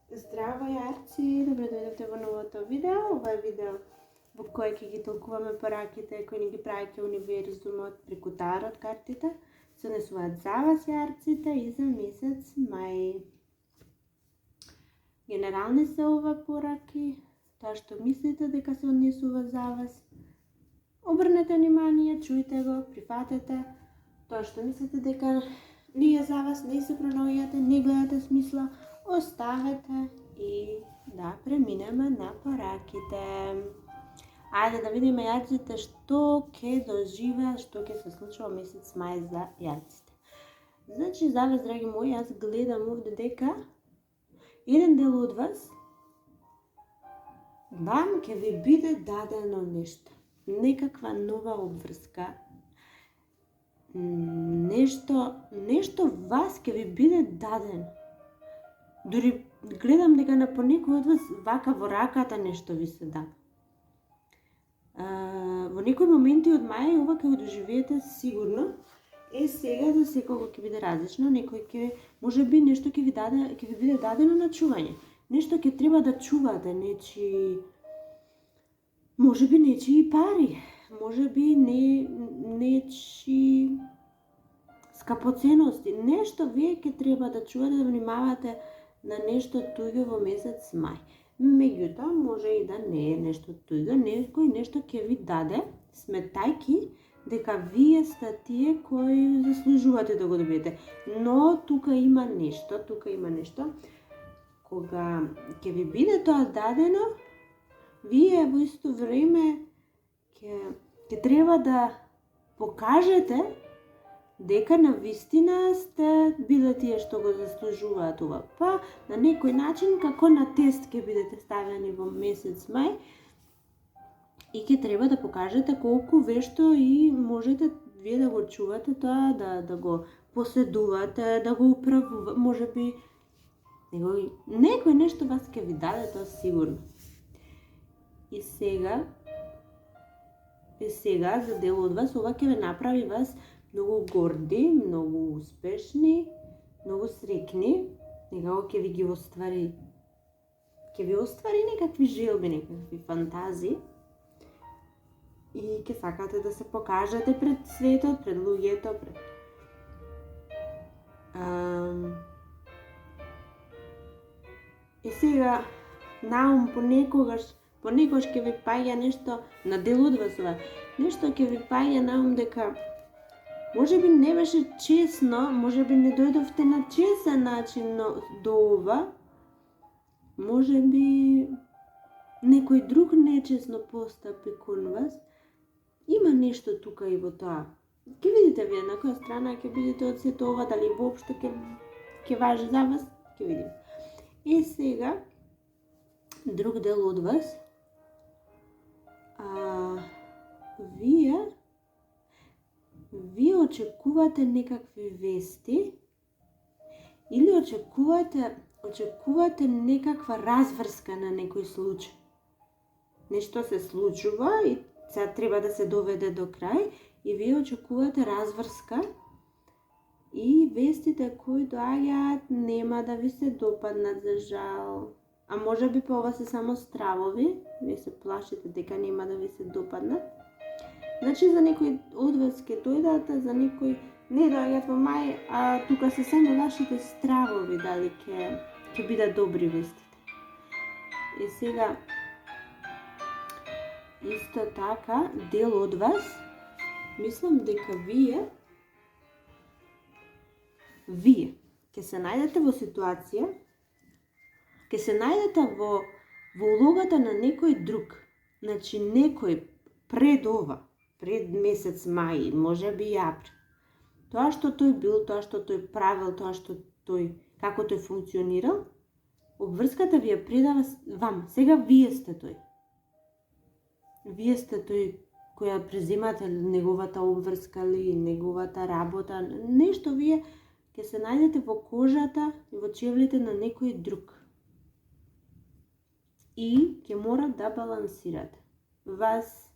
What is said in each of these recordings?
Здраво, јарци! Добре дојдовте во новото видео. Ова е видео во кое ќе ги толкуваме пораките кои ни ги прави ке универзумот преку тарот картите. Се однесуваат за вас, јарците, и за месец мај. Генерални се ова пораки, тоа што мислите дека се однесува за вас. Обрнете внимание, чујте го, прифатете. Тоа што мислите дека не е за вас, не се пронаоѓате, не гледате смисла, оставете и да преминеме на пораките. Ајде да видиме јарците што ќе доживеат, што ќе се случува месец мај за јарците. Значи, за вас, драги мои, јас гледам овде дека еден дел од вас ќе ви биде дадено нешто. Некаква нова обврска. Нешто вас ќе ви биде дадено. Дори гледам дека на понекој од вас вака во раката нешто ви се дава. Во некои моменти од мај ова ќе го доживеете сигурно. Сега за секој ќе биде различно, некој ќе можеби нешто ќе ви биде дадено на чување. Нешто ќе треба да чувате, можеби нечии пари, можеби нечии скапоценности, нешто вие ќе треба да чувате, да внимавате на нешто туѓо во месец мај. Меѓутоа, може и да не е нешто туѓо, некој нешто ќе ви даде, сметајки дека вие сте тие кои заслужувате да го добиете. Но тука има нешто. Кога ќе ви биде тоа дадено, вие во исто време ќе треба да покажете дека на вистина сте биле тие што го заслужуваат ова. Па на некој начин како на тест ќе бидете ставени во месец мај и ќе треба да покажете колку вешто и можете вие да го чувате тоа, да го поседувате, да го управувате, можеби некој нешто вас ќе ви даде, тоа сигурно. И сега за дел од вас ова ќе ве направи вас многу горди, многу успешни, многу среќни, некако ќе ви оствари некакви желби, некакви фантазии и ќе сакате да се покажете пред светот, пред луѓето, И сега наум понекогаш ќе ви паѓа нешто на дел од вас ова. Нешто ќе ви паѓа наум дека можеби не беше чесно, можеби не дојдовте на чесен начин до ова, можеби некој друг нечесно постапи кон вас. Има нешто тука и во тоа. Ќе видите вие на која страна ќе бидете од сето ова, дали воопшто ќе важи за вас, ќе видим. И сега друг дел од вас, вие очекувате некакви вести или очекувате некаква разврска на некој случај. Нешто се случува и сега треба да се доведе до крај и вие очекувате разврска и вестите кои доаѓаат нема да ви се допаднат за жал. А можеби па ова се само стравови, вие се плашите дека нема да ви се допаднат. Значи за некој од вас ќе дојдат, за некој не доаѓаат во мај, а тука се само вашите стравови дали ќе бидат добри вестите. И сега исто така дел од вас, мислам дека вие ќе се најдете во ситуација, ќе се најдете во улогата на некој друг. Значи некој пред месец мај, можеби и април. Тоа што тој бил, тоа што тој правил, како тој функционирал, обврската ви ја предава вам. Сега вие сте тој. Вие сте тој која преземате неговата обврска или неговата работа. Нешто вие ќе се најдете во кожата и во чевлите на некој друг. И ќе мора да балансирате. Вас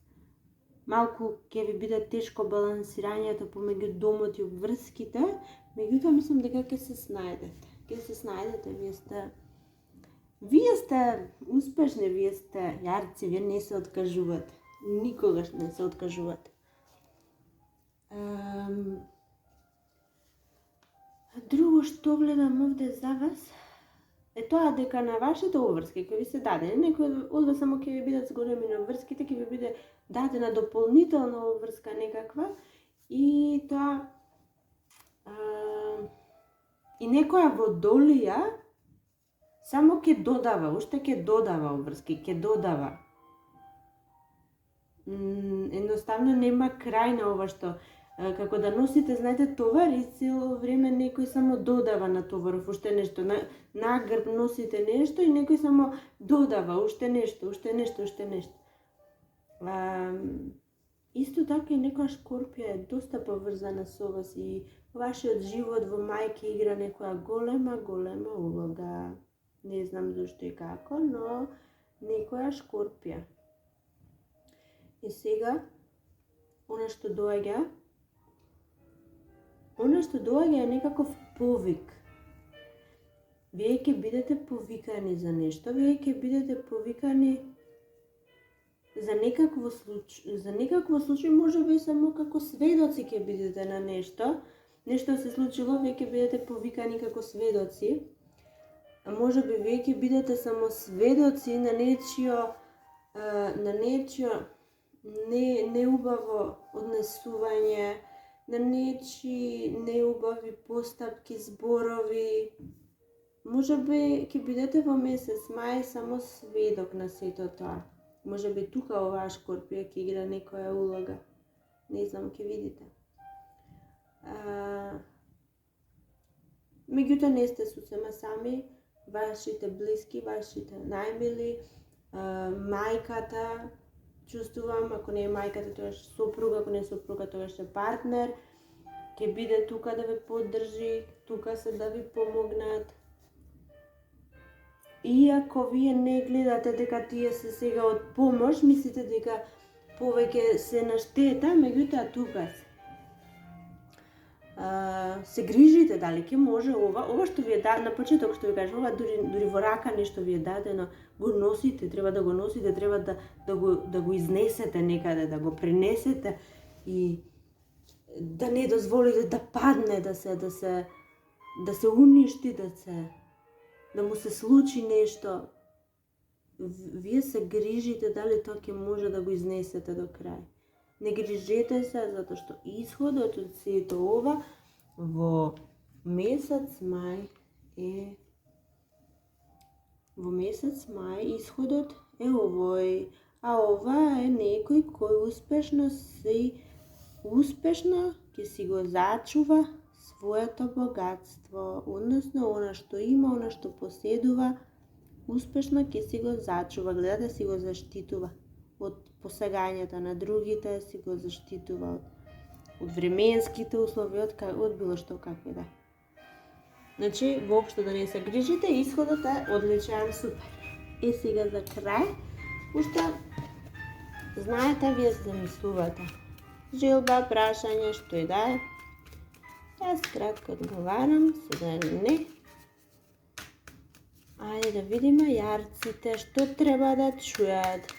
малку ќе ви биде тешко балансирањето помеѓу домот и обврските, меѓутоа мислам дека ќе се снајдете. Вие сте Вие сте успешни, вие сте јарци, вие не се откажувате. Никогаш не се откажувате. Друго што гледам овде за вас е тоа дека на вашите обврски кои ви се дадени, некои од вас само ќе ви бидат зголемени обврските, ќе ви биде дадена дополнителна обврска некаква и тоа и некоја водолија само ќе додава, уште ќе додава обврски, ќе додава. Едноставно нема крај на ова што како да носите, знаете, товар и цело време некој само додава на товаров уште нешто. На грб носите нешто и некој само додава уште нешто, уште нешто, уште нешто. Исто така и некоја шкорпија е доста поврзана со вас и вашиот живот во мајки игра некоја голема улога. Не знам зашто и како, но некоја шкорпија. И сега, она што доаѓа е некаков повик. Вие ќе бидете повикани за нешто, вие ќе бидете повикани за некакво случај, може би само како сведоци ќе бидете на нешто. Нешто се случило, вие ќе бидете повикани како сведоци. А може би вие ќе бидете само сведоци на нечио неубаво однесување, на нечи неубави постапки, зборови. Може би ќе бидете во месец мај само сведок на сето тоа. Може би тука оваа шкорпија ќе игра некоја улога. Не знам, ќе видите. Меѓутоа не сте сосема сами, вашите блиски, вашите најмили, мајката, чувствувам, ако не е мајката, тогаш сопруга, ако не е сопруга, тогаш е партнер, ќе биде тука да ве поддржи, тука се да ви помогнат. Иако вие не гледате дека тие се сега од помош, мислите дека повеќе се на штета, меѓутоа тука се грижите дали ќе може ова што ви е дадено, на почеток што ви кажам, ова дури во рака нешто ви е дадено, го носите, треба да го носите, треба да го изнесете некаде, да го пренесете и да не дозволите да падне, да се уништи, да му се случи нешто. Вие се грижите дали тоа ќе може да го изнесете до крај. Не грижете се, затоа што исходот од сето ова во месец мај исходот е овој, а ова е некој кој успешно ќе си го зачува своето богатство, односно она што има, она што поседува, успешно ќе си го зачува, гледа да си го заштитува од посегањата на другите, си го заштитува од временските услови, од било што какви да. Значи, воопшто да не се грижите, исходот е одличен, супер. И сега за крај, уште знаете, вие се замислувате. Желба, прашање, што и да е. Јас кратко одговарам, сега не. Ајде да видиме јарците што треба да чујат.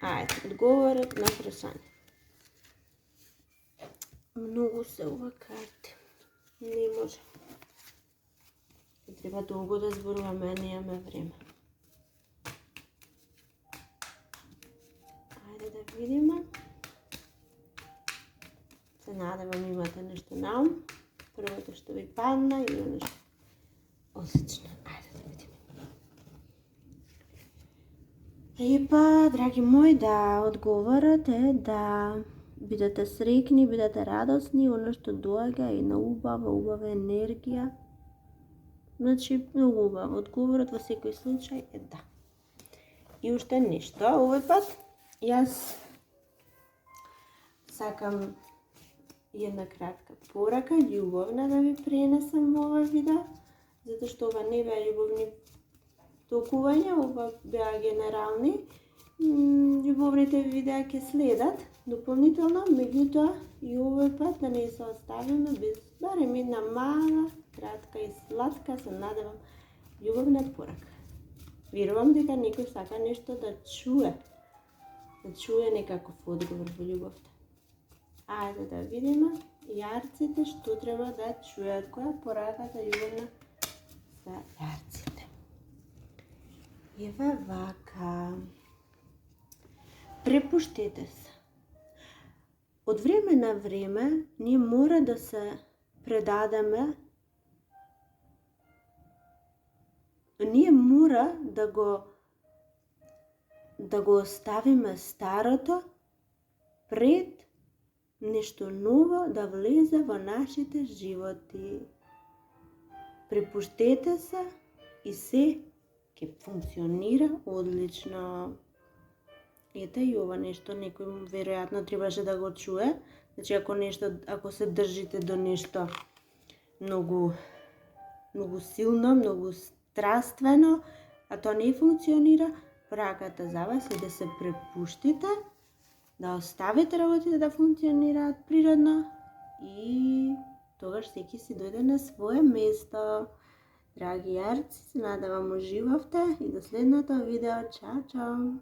Ајде, одговорат на прашање. Многу се ова карти. Не може. Треба долго да зборуваме, не имаме време. Ајде да видиме. Се надевам имате нешто на ум. Првото што ви падна или нешто. Одлично. Ајде да видиме. Епа, драги мои, да, одговорот е да бидете среќни, бидете радосни, оно што доаѓа е на убава енергија. Значи, многу убаво. Одговорот во секој случај е да. И уште нешто, овој пат јас сакам една кратка порака, љубовна да ви пренесам во ова видео, затоа што ова не беа љубовни толкувања, ова беа генерални. Љубовните видеа ќе следат дополнително, меѓутоа и овој пат да не се оставиме без барем една мала, кратка и сладка, се надевам, љубовна порака. Верувам дека некој сака нешто да чуе некаков одговор во љубовта. Ајде да видиме јарците што треба да чујат, која пораката љубовна за јарците. Еве вака. Препуштете се. Од време на време ние мора да се предадеме, ние мора да го оставиме старото пред нешто ново да влезе во нашите животи. Препуштете се и се ќе функционира одлично. Ете и ова нешто некој веројатно требаше да го чуе. Значи ако се држите до нешто многу силно, многу страствено, а тоа не функционира, пораката за вас е да се препуштите, да оставите работите да функционираат природно и тогаш секи си дојде на свое место. Драги јарци, се надевам уживавте и до следното видео. Чао, чао!